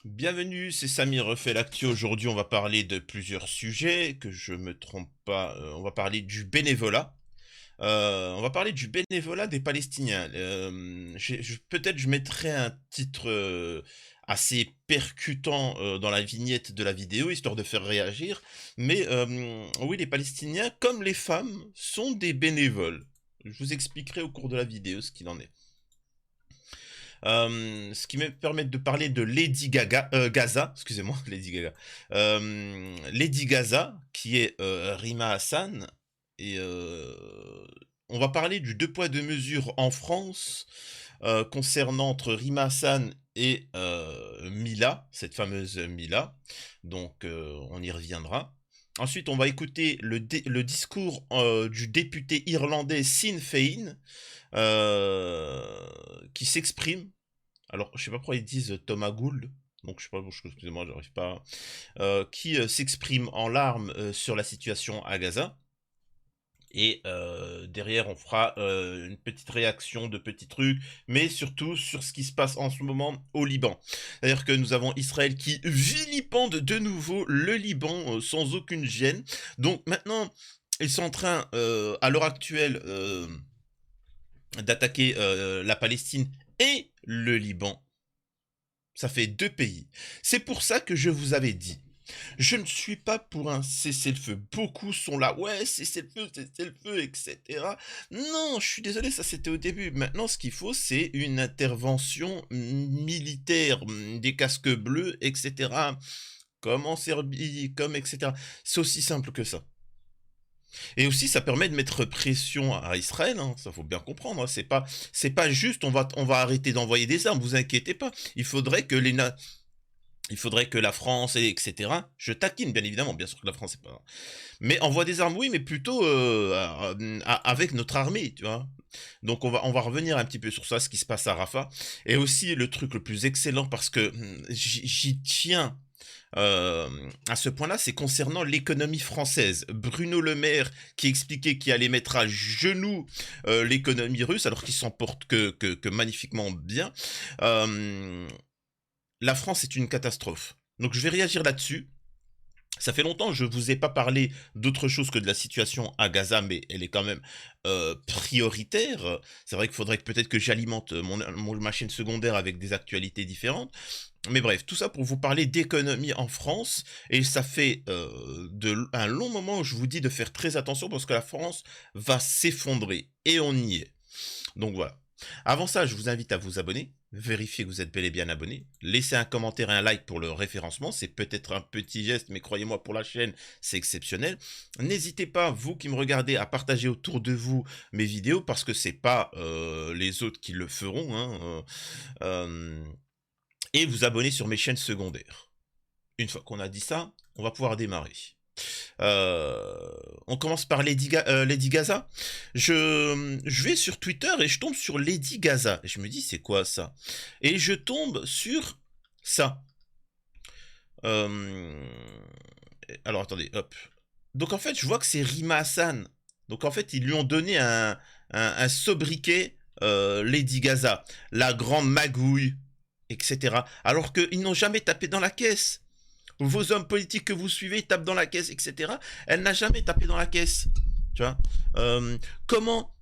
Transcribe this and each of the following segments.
Bienvenue, c'est Samy refait l'actu. Aujourd'hui, on va parler de plusieurs sujets, que je me trompe pas. On va parler du bénévolat. On va parler du bénévolat des Palestiniens. Peut-être je mettrai un titre assez percutant dans la vignette de la vidéo, histoire de faire réagir. Mais oui, les Palestiniens, comme les femmes, sont des bénévoles. Je vous expliquerai au cours de la vidéo ce qu'il en est. Ce qui me permet de parler de Gaza, excusez-moi, Lady Gaga. Lady Gaza, qui est Rima Hassan, et on va parler du deux poids deux mesures en France concernant entre Rima Hassan et Mila, cette fameuse Mila. Donc on y reviendra. Ensuite, on va écouter le discours du député irlandais Sinn Féin, qui s'exprime. Alors, je sais pas pourquoi ils disent Thomas Gould, donc je sais pas, excusez-moi, j'arrive pas, qui s'exprime en larmes sur la situation à Gaza. Et derrière, on fera une petite réaction de petits trucs, mais surtout sur ce qui se passe en ce moment au Liban. C'est-à-dire que nous avons Israël qui vilipende de nouveau le Liban sans aucune gêne. Donc maintenant, ils sont en train, à l'heure actuelle, d'attaquer la Palestine et le Liban. Ça fait deux pays. C'est pour ça que je vous avais dit, je ne suis pas pour un cessez-le-feu. Beaucoup sont là, ouais, cessez-le-feu, etc. Non, je suis désolé, ça c'était au début. Maintenant, ce qu'il faut, c'est une intervention militaire, des casques bleus, etc. Comme en Serbie, comme etc. C'est aussi simple que ça. Et aussi, ça permet de mettre pression à Israël, hein, ça faut bien comprendre. Hein. C'est pas juste, on va arrêter d'envoyer des armes. Vous inquiétez pas. Il faudrait que la France, etc. Je taquine, bien évidemment, bien sûr que la France, c'est pas. Mais envoie des armes, oui, mais plutôt avec notre armée, tu vois. Donc on va revenir un petit peu sur ça, ce qui se passe à Rafah. Et aussi le truc le plus excellent, parce que j'y tiens à ce point-là, c'est concernant l'économie française. Bruno Le Maire qui expliquait qu'il allait mettre à genoux l'économie russe, alors qu'il s'en porte que magnifiquement bien. La France est une catastrophe. Donc je vais réagir là-dessus. Ça fait longtemps que je vous ai pas parlé d'autre chose que de la situation à Gaza, mais elle est quand même prioritaire. C'est vrai qu'il faudrait que peut-être que j'alimente ma chaîne secondaire avec des actualités différentes. Mais bref, tout ça pour vous parler d'économie en France. Et ça fait un long moment où je vous dis de faire très attention parce que la France va s'effondrer. Et on y est. Donc voilà. Avant ça, je vous invite à vous abonner, vérifier que vous êtes bel et bien abonné, laissez un commentaire et un like pour le référencement, c'est peut-être un petit geste, mais croyez-moi, pour la chaîne, c'est exceptionnel. N'hésitez pas, vous qui me regardez, à partager autour de vous mes vidéos, parce que c'est pas les autres qui le feront, hein, et vous abonner sur mes chaînes secondaires. Une fois qu'on a dit ça, on va pouvoir démarrer. On commence par Lady Gaza. Je vais sur Twitter et je tombe sur Lady Gaza. Et je me dis, c'est quoi ça? Et je tombe sur ça. Euh, alors attendez, hop. Donc en fait, je vois que c'est Rima Hassan. Donc en fait, ils lui ont donné un sobriquet Lady Gaza, la grande magouille, etc. Alors qu'ils n'ont jamais tapé dans la caisse. Vos hommes politiques que vous suivez tapent dans la caisse, etc. Elle n'a jamais tapé dans la caisse. Tu vois comment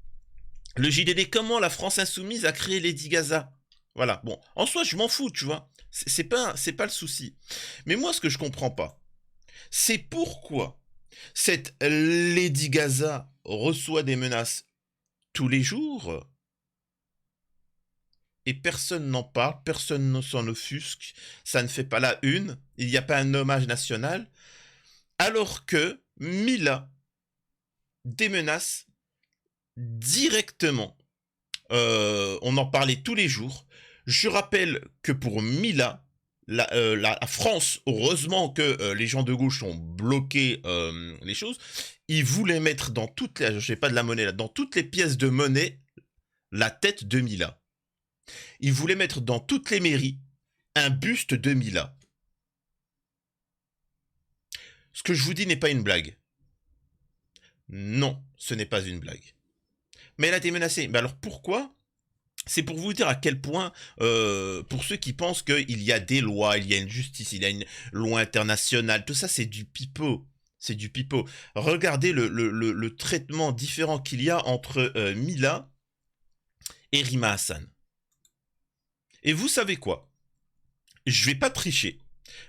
le JDD, comment la France insoumise a créé Lady Gaza? Voilà. Bon, en soi, je m'en fous, tu vois. C'est pas le souci. Mais moi, ce que je comprends pas, c'est pourquoi cette Lady Gaza reçoit des menaces tous les jours et personne n'en parle, personne ne s'en offusque, ça ne fait pas la une, il n'y a pas un hommage national, alors que Mila démenace directement. On en parlait tous les jours. Je rappelle que pour Mila, la France, heureusement que les gens de gauche ont bloqué les choses, ils voulaient mettre dans toutes les, j'ai pas de la monnaie là, dans toutes les pièces de monnaie, la tête de Mila. Ils voulaient mettre dans toutes les mairies un buste de Mila. Ce que je vous dis n'est pas une blague. Non, ce n'est pas une blague. Mais elle a été menacée. Mais alors pourquoi C'est pour vous dire à quel point, pour ceux qui pensent qu'il y a des lois, il y a une justice, il y a une loi internationale, tout ça c'est du pipeau. C'est du pipeau. Regardez le traitement différent qu'il y a entre Mila et Rima Hassan. Et vous savez quoi? Je vais pas tricher.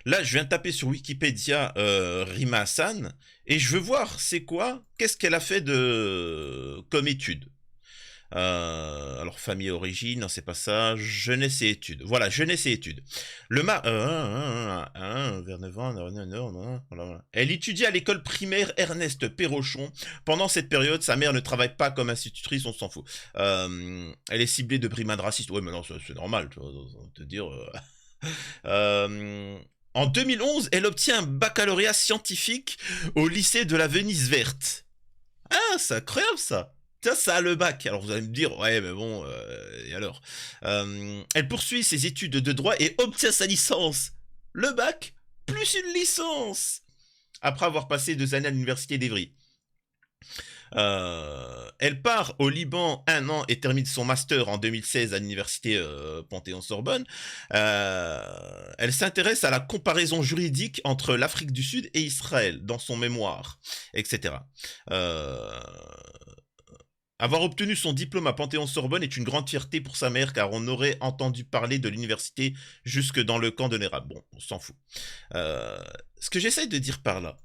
Là, je viens de taper sur Wikipédia Rima Hassan et je veux voir c'est quoi, qu'est-ce qu'elle a fait de comme étude. Alors, famille et origine, non, c'est pas ça. Jeunesse et études. Voilà, jeunesse et études. Vers 9 ans, voilà. Elle étudie à l'école primaire Ernest Perrochon. Pendant cette période, sa mère ne travaille pas comme institutrice, on s'en fout. Elle est ciblée de brimades racistes. Ouais, mais non, c'est normal, tu vois, on te dire. En 2011, elle obtient un baccalauréat scientifique au lycée de la Venise Verte. Ah, c'est incroyable ça. Tiens, ça a le bac. Alors vous allez me dire, ouais, mais bon, et alors elle poursuit ses études de droit et obtient sa licence. Le bac, plus une licence. Après avoir passé 2 années à l'université d'Evry. Elle part au Liban 1 an et termine son master en 2016 à l'université Panthéon-Sorbonne. Elle s'intéresse à la comparaison juridique entre l'Afrique du Sud et Israël dans son mémoire, etc. Avoir obtenu son diplôme à Panthéon-Sorbonne est une grande fierté pour sa mère car on aurait entendu parler de l'université jusque dans le camp de Nera. Bon, on s'en fout. Ce que j'essaye de dire par là,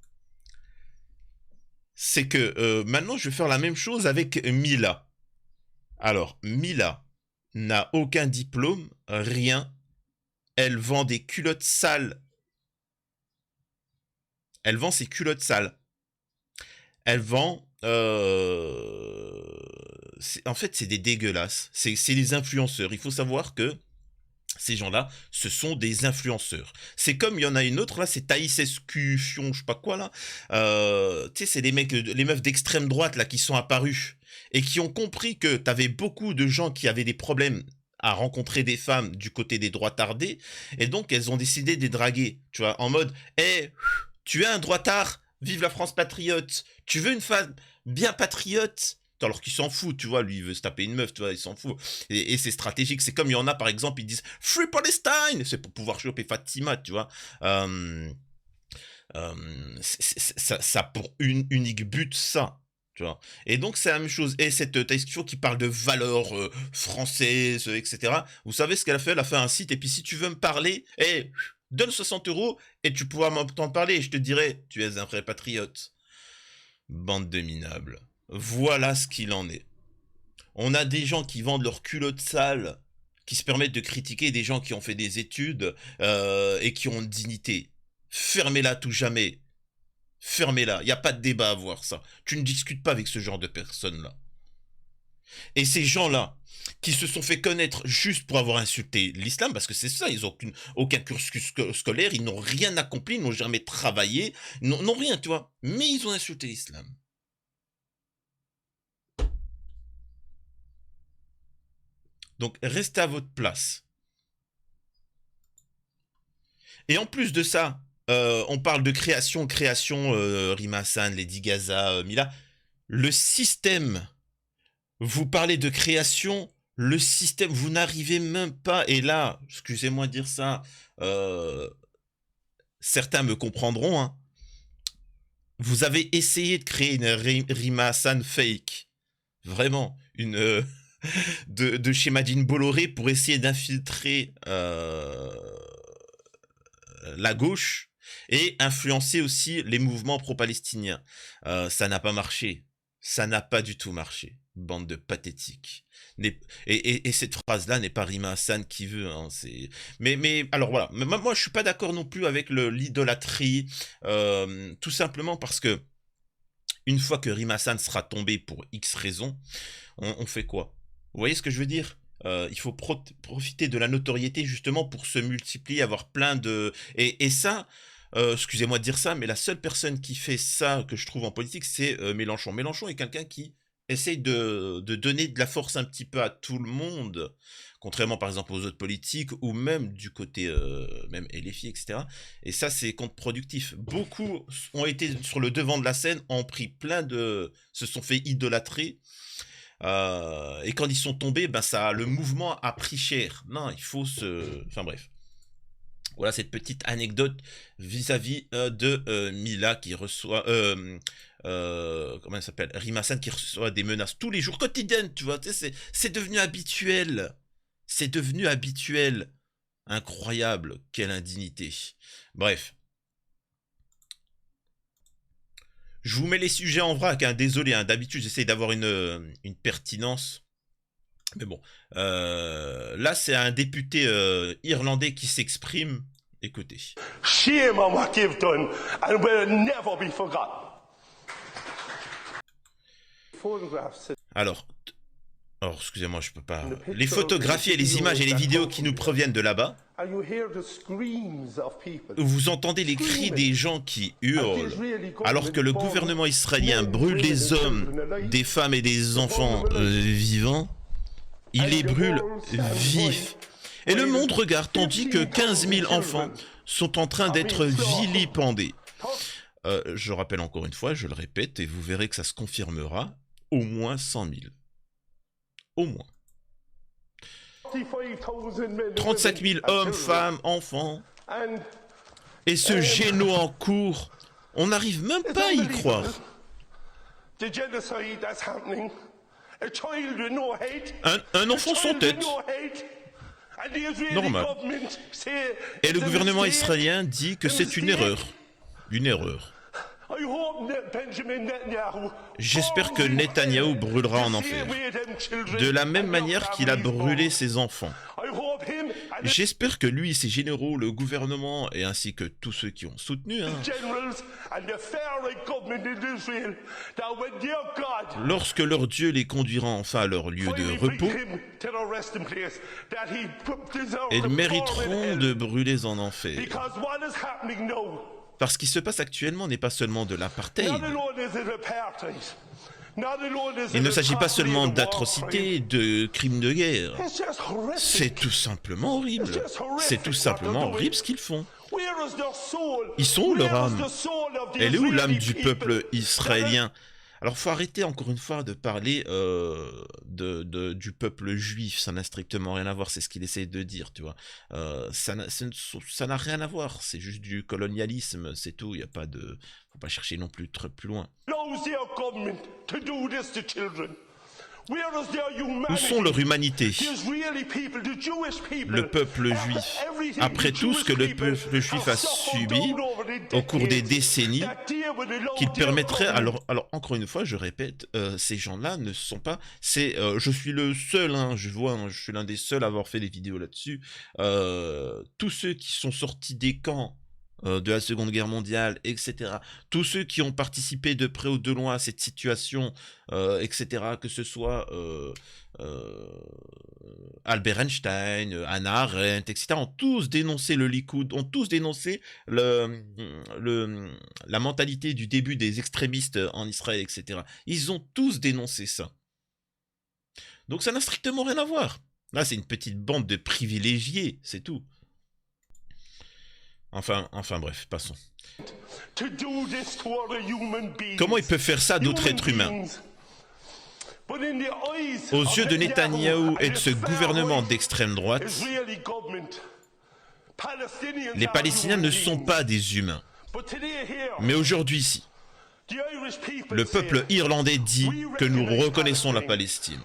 c'est que maintenant je vais faire la même chose avec Mila. Alors, Mila n'a aucun diplôme, rien. Elle vend des culottes sales. Elle vend ses culottes sales. Elle vend... en fait, c'est des dégueulasses. C'est les influenceurs. Il faut savoir que ces gens-là, ce sont des influenceurs. C'est comme il y en a une autre là, c'est Thaïs Escufion, je sais pas quoi là. Tu sais, c'est les mecs, les meufs d'extrême droite là qui sont apparus et qui ont compris que t'avais beaucoup de gens qui avaient des problèmes à rencontrer des femmes du côté des droits tardés et donc elles ont décidé de les draguer, tu vois, en mode, hé, tu es un droitard, vive la France patriote, tu veux une femme bien patriote, alors qu'il s'en fout, tu vois, lui il veut se taper une meuf, tu vois, il s'en fout. Et c'est stratégique, c'est comme il y en a par exemple, ils disent Free Palestine, c'est pour pouvoir choper Fatima, tu vois. Ça pour une unique but, ça. Tu vois. Et donc c'est la même chose. Et cette discussion qui parle de valeurs françaises, etc. Vous savez ce qu'elle a fait? Elle a fait un site, et puis si tu veux me parler, hey, donne 60 € et tu pourras m'entendre parler, et je te dirai, tu es un vrai patriote. Bande de minables. Voilà ce qu'il en est. On a des gens qui vendent leurs culottes sales, qui se permettent de critiquer des gens qui ont fait des études et qui ont une dignité. Fermez-la tout jamais. Fermez-la. Il n'y a pas de débat à voir ça. Tu ne discutes pas avec ce genre de personnes-là. Et ces gens-là, qui se sont fait connaître juste pour avoir insulté l'islam, parce que c'est ça, ils n'ont aucun cursus scolaire, ils n'ont rien accompli, ils n'ont jamais travaillé, n'ont rien, tu vois. Mais ils ont insulté l'islam. Donc restez à votre place. Et en plus de ça, on parle de création, Rima Hassan, Lady Gaza, Mila. Le système, vous parlez de création, le système, vous n'arrivez même pas, et là, excusez-moi de dire ça, euh, certains me comprendront, hein, vous avez essayé de créer une Rima Hassan fake. Vraiment, une... de chez Madine Bolloré pour essayer d'infiltrer la gauche et influencer aussi les mouvements pro-palestiniens. Ça n'a pas marché. Ça n'a pas du tout marché. Bande de pathétiques. Et cette phrase-là n'est pas Rima Hassan qui veut. Hein, mais alors voilà. Moi, je suis pas d'accord non plus avec l'idolâtrie. Tout simplement parce que une fois que Rima Hassan sera tombé pour X raisons, on fait quoi? Vous voyez ce que je veux dire? Il faut profiter de la notoriété justement pour se multiplier, avoir plein de... Et ça, excusez-moi de dire ça, mais la seule personne qui fait ça que je trouve en politique, c'est Mélenchon. Mélenchon est quelqu'un qui essaye de donner de la force un petit peu à tout le monde, contrairement par exemple aux autres politiques, ou même du côté, même LFI, etc. Et ça, c'est contre-productif. Beaucoup ont été sur le devant de la scène, ont pris plein de... se sont fait idolâtrer Et quand ils sont tombés, ben le mouvement a pris cher. Non, il faut se... Enfin bref. Voilà cette petite anecdote vis-à-vis de Mila qui reçoit... comment elle s'appelle, Rima-san qui reçoit des menaces tous les jours quotidiennes, tu vois. Tu sais, c'est devenu habituel. C'est devenu habituel. Incroyable. Quelle indignité. Bref. Je vous mets les sujets en vrac, hein. Désolé, hein. D'habitude j'essaye d'avoir une pertinence. Mais bon, là c'est un député irlandais qui s'exprime. Écoutez. Shame on what you've done and will never be forgotten. Alors, excusez-moi, je peux pas. Les photographies et les images et les vidéos qui nous proviennent de là-bas. Vous entendez les cris des gens qui hurlent, alors que le gouvernement israélien brûle des hommes, des femmes et des enfants vivants. Il les brûle vifs. Et le monde regarde tandis que 15 000 enfants sont en train d'être vilipendés. Je rappelle encore une fois, je le répète, et vous verrez que ça se confirmera, au moins 100 000. Au moins. 35 000 hommes, femmes, enfants. Et ce génome en cours, on n'arrive même pas à y croire. Un enfant sans tête. Normal. Et le gouvernement israélien dit que c'est une erreur. Une erreur. J'espère que Netanyahou brûlera en enfer, de la même manière qu'il a brûlé ses enfants. J'espère que lui, ses généraux, le gouvernement et ainsi que tous ceux qui ont soutenu, lorsque leur Dieu les conduira enfin à leur lieu de repos, ils mériteront de brûler en enfer. Parce ce qui se passe actuellement n'est pas seulement de l'apartheid. Il ne s'agit pas seulement d'atrocités, de crimes de guerre. C'est tout simplement horrible. C'est tout simplement horrible ce qu'ils font. Ils sont où leur âme? Elle est où l'âme du peuple israélien? Alors, faut arrêter encore une fois de parler du peuple juif. Ça n'a strictement rien à voir. C'est ce qu'il essaie de dire, tu vois. Ça n'a rien à voir. C'est juste du colonialisme, c'est tout. Il y a pas de, faut pas chercher non plus très plus loin. Où sont leur humanité? Le peuple juif. Après tout ce que le peuple juif a subi au cours des décennies, qu'il permettrait... Alors encore une fois, je répète, ces gens-là ne sont pas... je suis le seul, je suis l'un des seuls à avoir fait des vidéos là-dessus. Tous ceux qui sont sortis des camps de la Seconde Guerre mondiale, etc. Tous ceux qui ont participé de près ou de loin à cette situation, etc., que ce soit Albert Einstein, Hannah Arendt, etc., ont tous dénoncé le Likoud, ont tous dénoncé la mentalité du début des extrémistes en Israël, etc. Ils ont tous dénoncé ça. Donc ça n'a strictement rien à voir. Là, c'est une petite bande de privilégiés, c'est tout. Enfin bref, passons. Comment ils peuvent faire ça à d'autres êtres humains? Aux yeux de Netanyahou et de ce gouvernement d'extrême droite, les Palestiniens ne sont pas des humains. Mais aujourd'hui, si. Le peuple irlandais dit que nous reconnaissons la Palestine.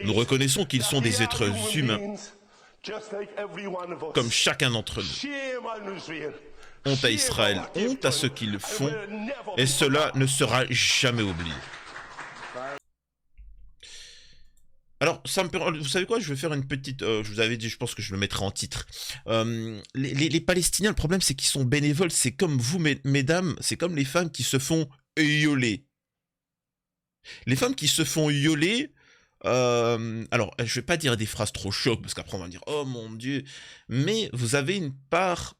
Nous reconnaissons qu'ils sont des êtres humains, comme chacun d'entre nous. Honte à Israël, honte à ceux qui le font, et cela ne sera jamais oublié. Alors, vous savez quoi, je vais faire une petite... je vous avais dit, je pense que je le mettrai en titre. Les Palestiniens, le problème, c'est qu'ils sont bénévoles. C'est comme vous, mesdames, c'est comme les femmes qui se font yoler. Les femmes qui se font yoler... alors, je vais pas dire des phrases trop chocs, parce qu'après on va me dire « Oh mon Dieu !» Mais vous avez une part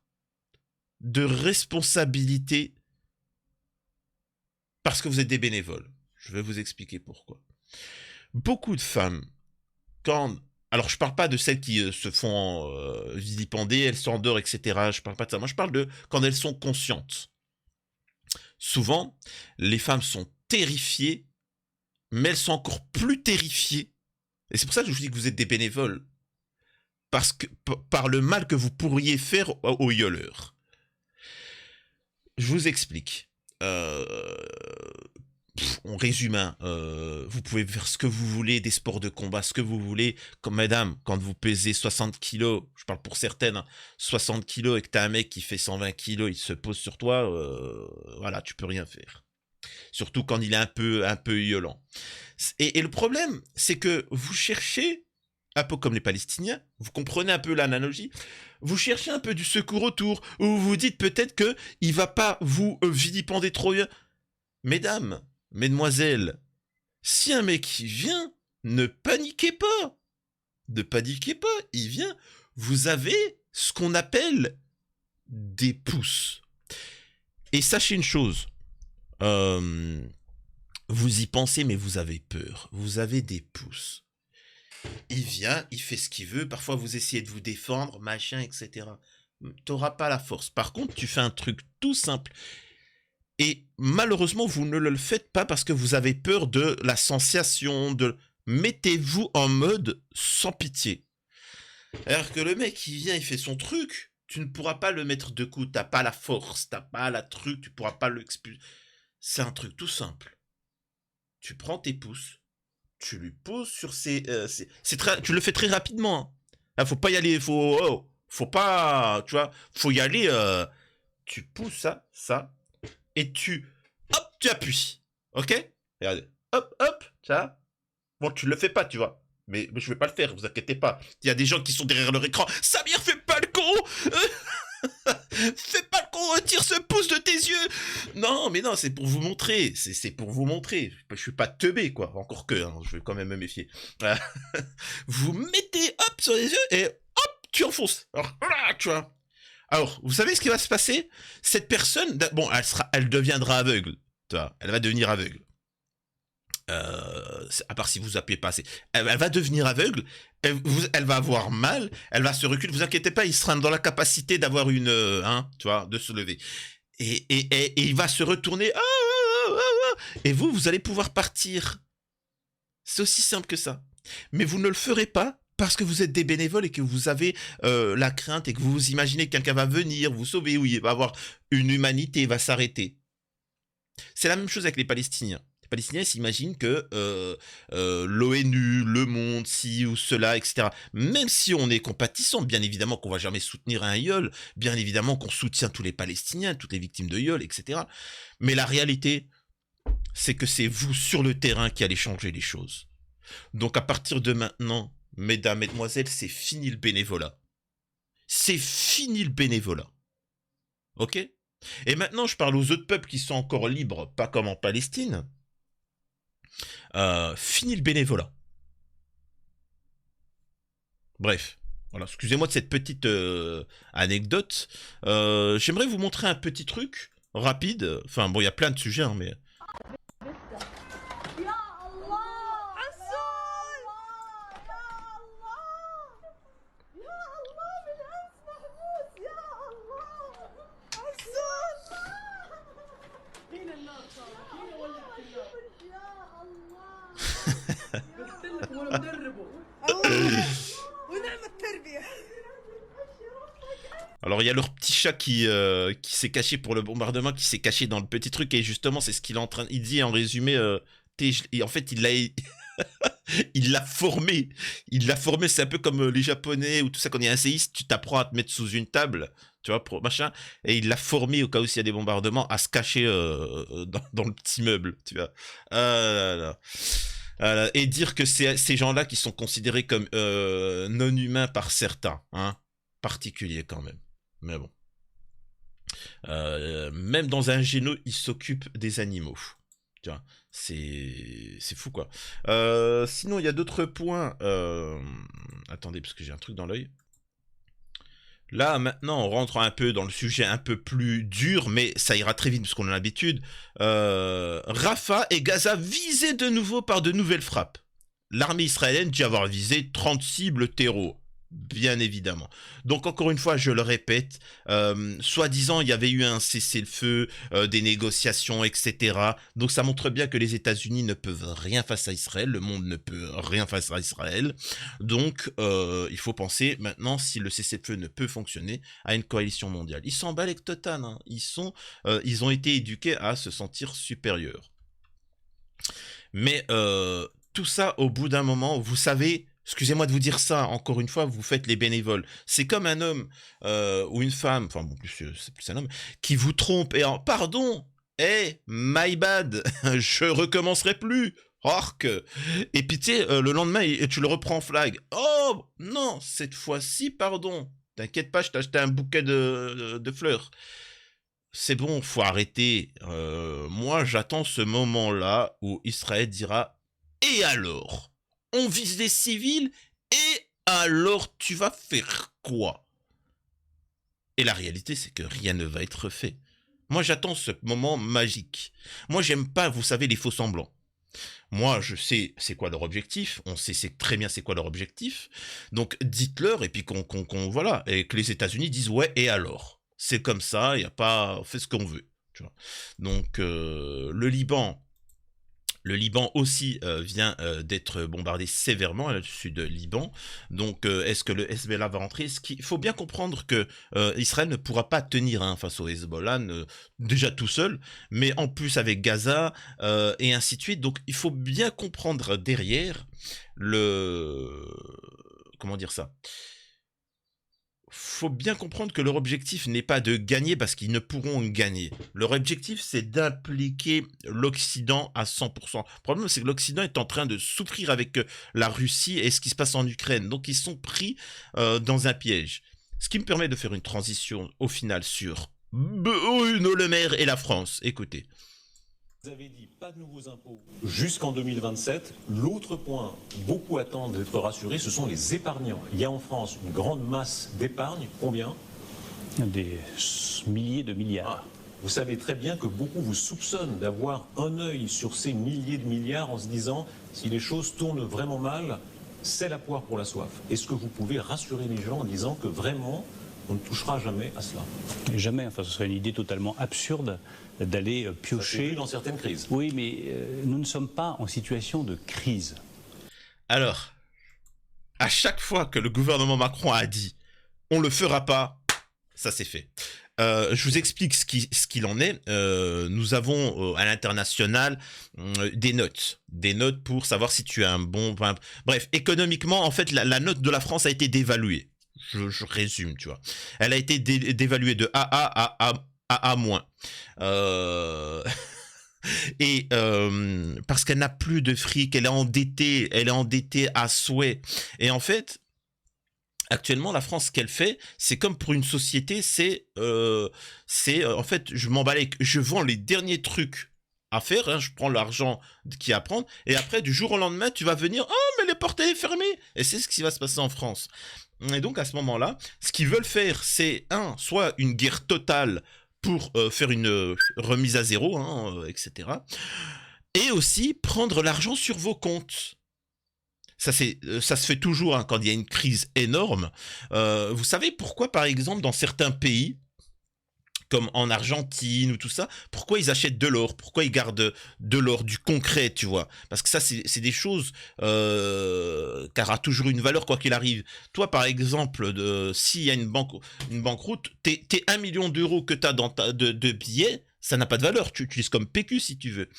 de responsabilité parce que vous êtes des bénévoles. Je vais vous expliquer pourquoi. Beaucoup de femmes, alors je parle pas de celles qui se font vilipender, elles s'endorment, etc. Je parle pas de ça. Moi, je parle de quand elles sont conscientes. Souvent, les femmes sont terrifiées, mais elles sont encore plus terrifiées. Et c'est pour ça que je vous dis que vous êtes des bénévoles. Parce que, par le mal que vous pourriez faire aux yoleurs. Je vous explique. On résume, hein, vous pouvez faire ce que vous voulez, des sports de combat, ce que vous voulez. Comme madame, quand vous pesez 60 kilos, je parle pour certaines, hein, 60 kilos et que t'as un mec qui fait 120 kilos, il se pose sur toi, voilà, tu peux rien faire. Surtout quand il est un peu violent. Et le problème, c'est que vous cherchez, un peu comme les Palestiniens, vous comprenez un peu l'analogie, vous cherchez un peu du secours autour, ou vous vous dites peut-être que il va pas vous vilipender trop bien. Mesdames, mesdemoiselles, si un mec vient, ne paniquez pas. Ne paniquez pas, il vient. Vous avez ce qu'on appelle des pouces. Et sachez une chose, vous y pensez, mais vous avez peur. Vous avez des pouces. Il vient, il fait ce qu'il veut. Parfois, vous essayez de vous défendre, machin, etc. T'auras pas la force. Par contre, tu fais un truc tout simple. Et malheureusement, vous ne le faites pas parce que vous avez peur de la sensation. Mettez-vous en mode sans pitié. Alors que le mec, il vient, il fait son truc. Tu ne pourras pas le mettre de coup. T'as pas la force, t'as pas la truc. Tu pourras pas l'expulser. C'est un truc tout simple. Tu prends tes pouces, tu lui poses sur ses... tu le fais très rapidement. Hein. Là, faut pas y aller, faut pas... Tu vois, faut y aller... tu pousses ça, et tu... Hop, tu appuies. Ok. Regardez. Hop, tu vois. Bon, tu le fais pas, tu vois. Mais je vais pas le faire, vous inquiétez pas. Il y a des gens qui sont derrière leur écran. Samir, fais pas le con. Fais pas le con, retire ce pouce de tes yeux. Non, mais non, c'est pour vous montrer. C'est pour vous montrer. Je suis pas teubé, quoi. Encore que, hein, je vais quand même me méfier. Vous mettez, hop, sur les yeux, et hop, tu enfonces. Alors, voilà, tu vois. Alors, vous savez ce qui va se passer? Cette personne, bon, elle deviendra aveugle. Tu vois, elle va devenir aveugle. À part si vous appuyez pas assez. Elle va devenir aveugle, elle va avoir mal, elle va se reculer. Vous inquiétez pas, il sera dans la capacité d'avoir une, tu vois, de se lever. Et il va se retourner. Et vous allez pouvoir partir. C'est aussi simple que ça. Mais vous ne le ferez pas parce que vous êtes des bénévoles et que vous avez la crainte et que vous imaginez que quelqu'un va venir vous sauver ou il va avoir une humanité, il va s'arrêter. C'est la même chose avec les Palestiniens. Les Palestiniens s'imaginent que l'ONU, le monde, ci ou cela, etc. Même si on est compatissant, bien évidemment qu'on va jamais soutenir un yol, bien évidemment qu'on soutient tous les Palestiniens, toutes les victimes de yol, etc. Mais la réalité, c'est que c'est vous sur le terrain qui allez changer les choses. Donc à partir de maintenant, mesdames, mesdemoiselles, c'est fini le bénévolat. C'est fini le bénévolat. Ok ? Et maintenant, je parle aux autres peuples qui sont encore libres, pas comme en Palestine. Fini le bénévolat. Bref, voilà. Excusez-moi de cette petite anecdote. J'aimerais vous montrer un petit truc rapide. Enfin, bon, il y a plein de sujets, hein, mais... Alors il y a leur petit chat qui s'est caché pour le bombardement, qui s'est caché dans le petit truc, et justement c'est ce qu'il est en train... Il dit en résumé, en fait il l'a... il l'a formé. Il l'a formé, c'est un peu comme les Japonais ou tout ça, quand il y a un séisme, tu t'apprends à te mettre sous une table, tu vois, pour machin, et il l'a formé au cas où s'il y a des bombardements à se cacher dans le petit meuble, tu vois. Et dire que c'est ces gens-là qui sont considérés comme non humains par certains, hein, particuliers quand même. Mais bon. Même dans un géno, ils s'occupent des animaux. Tu vois, c'est fou quoi. Sinon, il y a d'autres points. Attendez, parce que j'ai un truc dans l'œil. Là, maintenant, on rentre un peu dans le sujet un peu plus dur, mais ça ira très vite parce qu'on a l'habitude. Rafah et Gaza visés de nouveau par de nouvelles frappes. L'armée israélienne dit avoir visé 30 cibles terreaux. bien évidemment. Donc encore une fois, je le répète, soi-disant il y avait eu un cessez-le-feu, des négociations, etc. Donc ça montre bien que les États-Unis ne peuvent rien face à Israël, le monde ne peut rien face à Israël. Donc il faut penser maintenant, si le cessez-le-feu ne peut fonctionner, à une coalition mondiale. Ils s'en battent avec total, hein. Ils ont été éduqués à se sentir supérieurs. Mais tout ça, au bout d'un moment, vous savez, excusez-moi de vous dire ça, encore une fois, vous faites les bénévoles. C'est comme un homme ou une femme, enfin bon, c'est plus un homme, qui vous trompe et en pardon, my bad, je recommencerai plus. Orc. Et puis tu sais, le lendemain, tu le reprends en flag. Oh non, cette fois-ci, pardon. T'inquiète pas, je t'ai acheté un bouquet de fleurs. C'est bon, faut arrêter. Moi, j'attends ce moment-là où Israël dira et alors? On vise les civils et alors tu vas faire quoi? Et la réalité, c'est que rien ne va être fait. Moi, j'attends ce moment magique. Moi, j'aime pas, vous savez, les faux semblants. Moi, je sais c'est quoi leur objectif. On sait très bien c'est quoi leur objectif. Donc, dites-leur et puis voilà. Et que les États-Unis disent ouais, et alors? C'est comme ça, il n'y a pas, on fait ce qu'on veut. Tu vois. Donc, le Liban aussi vient d'être bombardé sévèrement, le sud Liban. Donc, est-ce que le Hezbollah va rentrer? Il faut bien comprendre que Israël ne pourra pas tenir face au Hezbollah, déjà tout seul, mais en plus avec Gaza et ainsi de suite. Donc, il faut bien comprendre derrière comment dire ça? Faut bien comprendre que leur objectif n'est pas de gagner parce qu'ils ne pourront gagner. Leur objectif, c'est d'impliquer l'Occident à 100%. Le problème, c'est que l'Occident est en train de souffrir avec la Russie et ce qui se passe en Ukraine. Donc, ils sont pris dans un piège. Ce qui me permet de faire une transition au final sur Bruno Le Maire et la France. Écoutez. Vous avez dit pas de nouveaux impôts jusqu'en 2027. L'autre point, beaucoup attendent d'être rassurés, ce sont les épargnants. Il y a en France une grande masse d'épargne. Combien? Des milliers de milliards. Ah, vous savez très bien que beaucoup vous soupçonnent d'avoir un œil sur ces milliers de milliards en se disant si les choses tournent vraiment mal, c'est la poire pour la soif. Est-ce que vous pouvez rassurer les gens en disant que vraiment on ne touchera jamais à cela? Jamais, enfin ce serait une idée totalement absurde d'aller piocher. Ça s'est vu dans certaines crises. Oui, mais nous ne sommes pas en situation de crise. Alors, à chaque fois que le gouvernement Macron a dit « on le fera pas », ça c'est fait. Je vous explique ce qu'il en est. Nous avons à l'international des notes pour savoir si tu as un bon... Bref, économiquement, en fait, la note de la France a été dévaluée. Je résume, tu vois. Elle a été dévaluée de AA à A-. Et parce qu'elle n'a plus de fric, elle est endettée à souhait. Et en fait, actuellement, la France, ce qu'elle fait, c'est comme pour une société, c'est en fait, je m'emballe, je vends les derniers trucs à faire, hein, je prends l'argent qui est à prendre, et après, du jour au lendemain, tu vas venir, oh, mais les portes sont fermées. Et c'est ce qui va se passer en France. Et donc, à ce moment-là, ce qu'ils veulent faire, c'est, soit une guerre totale pour faire une remise à zéro, hein, etc. Et aussi prendre l'argent sur vos comptes. Ça se fait toujours hein, quand il y a une crise énorme. Vous savez pourquoi, par exemple, dans certains pays, comme en Argentine ou tout ça, pourquoi ils achètent de l'or? Pourquoi ils gardent de l'or, du concret, tu vois? Parce que ça, c'est des choses qui aura toujours une valeur quoi qu'il arrive. Toi, par exemple, s'il y a une banqueroute, tes 1 million d'euros que tu as de billets, ça n'a pas de valeur, tu utilises comme PQ si tu veux.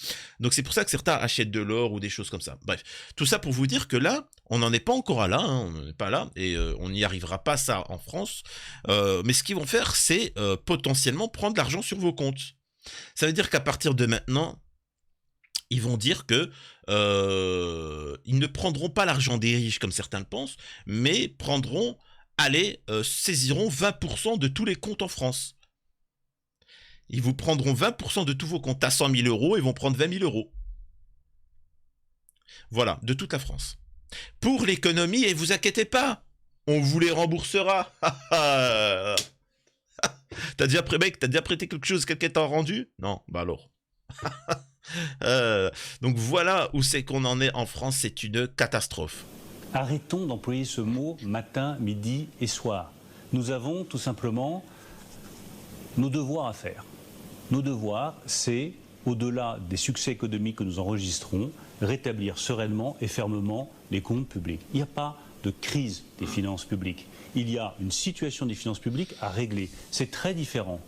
Donc c'est pour ça que certains achètent de l'or ou des choses comme ça. Bref, tout ça pour vous dire que là, on n'en est pas encore là, hein, on n'en est pas là, et on n'y arrivera pas ça en France. Mais ce qu'ils vont faire, c'est potentiellement prendre l'argent sur vos comptes. Ça veut dire qu'à partir de maintenant, ils vont dire que ils ne prendront pas l'argent des riches comme certains le pensent, mais saisiront 20% de tous les comptes en France. Ils vous prendront 20% de tous vos comptes à 100 000 euros et vont prendre 20 000 euros. Voilà, de toute la France. Pour l'économie, et vous inquiétez pas, on vous les remboursera. T'as déjà prêté quelque chose, quelqu'un t'a rendu? Non, bah alors. Donc voilà où c'est qu'on en est en France, c'est une catastrophe. Arrêtons d'employer ce mot matin, midi et soir. Nous avons tout simplement nos devoirs à faire. Nos devoirs, c'est, au-delà des succès économiques que nous enregistrons, rétablir sereinement et fermement les comptes publics. Il n'y a pas de crise des finances publiques. Il y a une situation des finances publiques à régler. C'est très différent.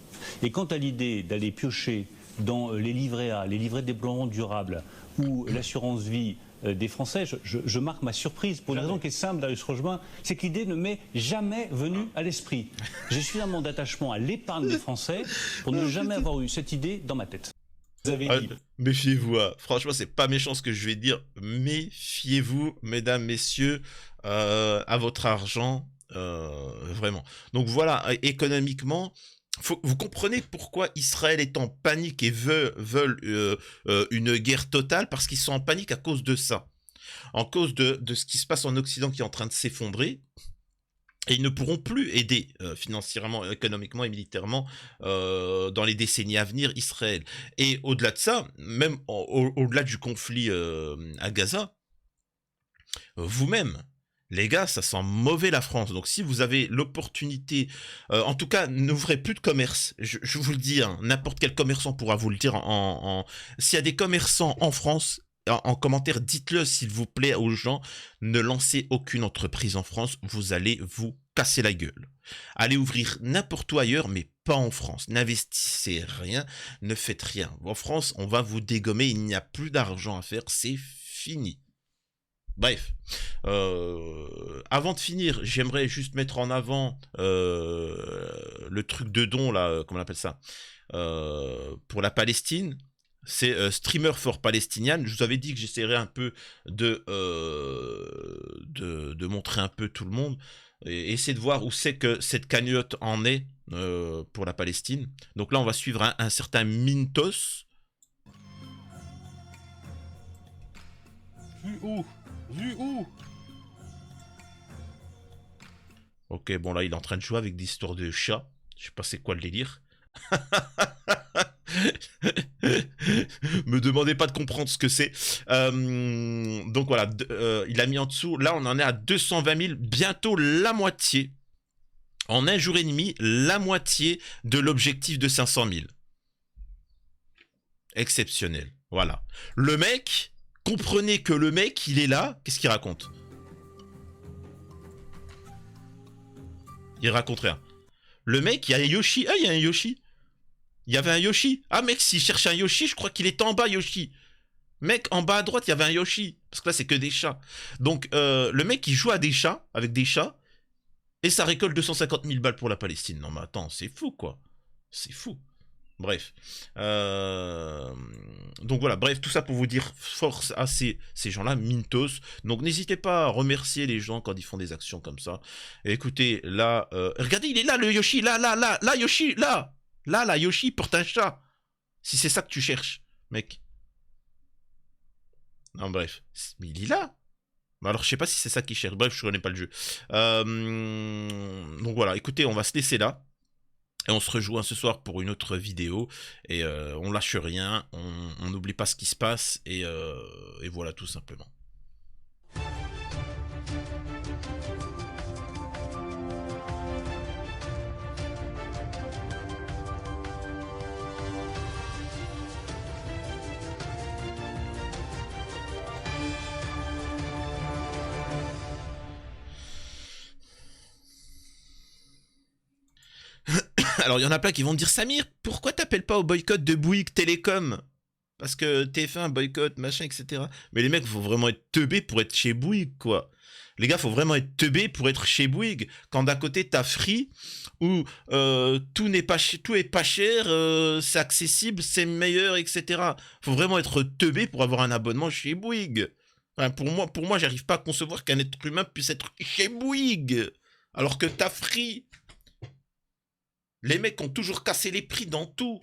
Et quant à l'idée d'aller piocher dans les livrets A, les livrets de déploiement durable ou l'assurance vie des Français, je marque ma surprise pour une raison qui est simple, Darius Rochebain, c'est que l'idée ne m'est jamais venue à l'esprit. J'ai suffisamment d'attachement à l'épargne des Français pour ne jamais avoir eu cette idée dans ma tête. Vous avez dit. Méfiez-vous, hein. Franchement, c'est pas méchant ce que je vais dire. Méfiez-vous, mesdames, messieurs, à votre argent, vraiment. Donc voilà, économiquement, vous comprenez pourquoi Israël est en panique et veulent une guerre totale, parce qu'ils sont en panique à cause de ça. En cause de ce qui se passe en Occident qui est en train de s'effondrer. Et ils ne pourront plus aider financièrement, économiquement et militairement dans les décennies à venir Israël. Et au-delà de ça, même au-delà du conflit à Gaza, vous-même, les gars, ça sent mauvais la France. Donc si vous avez l'opportunité, en tout cas, n'ouvrez plus de commerce. Je vous le dis, hein, n'importe quel commerçant pourra vous le dire. S'il y a des commerçants en France, en commentaire, dites-le s'il vous plaît aux gens, ne lancez aucune entreprise en France, vous allez vous casser la gueule. Allez ouvrir n'importe où ailleurs, mais pas en France. N'investissez rien, ne faites rien. En France, on va vous dégommer, il n'y a plus d'argent à faire, c'est fini. Bref, avant de finir, j'aimerais juste mettre en avant le truc de don, là, comment on appelle ça, pour la Palestine. C'est Streamer for Palestinian. Je vous avais dit que j'essaierais un peu de montrer un peu tout le monde et essayer de voir où c'est que cette cagnotte en est pour la Palestine. Donc là, on va suivre un certain Mintos. Vu où Ok, bon là, il est en train de jouer avec des histoires de chats. Je sais pas c'est quoi le délire. Me demandez pas de comprendre ce que c'est. Donc voilà, il a mis en dessous. Là, on en est à 220 000, bientôt la moitié. En un jour et demi, la moitié de l'objectif de 500 000. Exceptionnel. Voilà. Le mec, comprenez que le mec, il est là. Qu'est-ce qu'il raconte? Il raconte rien. Le mec, il y a un Yoshi. Ah, il y a un Yoshi. Il y avait un Yoshi. Ah mec, s'il cherche un Yoshi, je crois qu'il est en bas, Yoshi. Mec, en bas à droite, il y avait un Yoshi. Parce que là, c'est que des chats. Donc, le mec, il joue à des chats, avec des chats. Et ça récolte 250 000 balles pour la Palestine. Non mais attends, c'est fou, quoi. C'est fou. Bref. Donc voilà, bref, tout ça pour vous dire force à ces gens-là, Mintos. Donc n'hésitez pas à remercier les gens quand ils font des actions comme ça. Et écoutez, là, regardez, il est là, le Yoshi. Là, Yoshi, là. Là, Yoshi porte un chat. Si c'est ça que tu cherches, mec. Non, bref. Mais il est là. Alors, je sais pas si c'est ça qu'il cherche. Bref, je connais pas le jeu. Donc voilà, écoutez, on va se laisser là. Et on se rejoint ce soir pour une autre vidéo. Et on lâche rien. On n'oublie pas ce qui se passe. Et voilà, tout simplement. Alors, il y en a plein qui vont me dire, Samir, pourquoi t'appelles pas au boycott de Bouygues Télécom? Parce que TF1 boycott, machin, etc. Mais les mecs, faut vraiment être teubés pour être chez Bouygues, quoi. Les gars, faut vraiment être teubés pour être chez Bouygues. Quand d'un côté, t'as Free, où tout est pas cher, c'est accessible, c'est meilleur, etc. Faut vraiment être teubé pour avoir un abonnement chez Bouygues. Enfin, pour moi, j'arrive pas à concevoir qu'un être humain puisse être chez Bouygues. Alors que t'as Free. Les mecs ont toujours cassé les prix dans tout.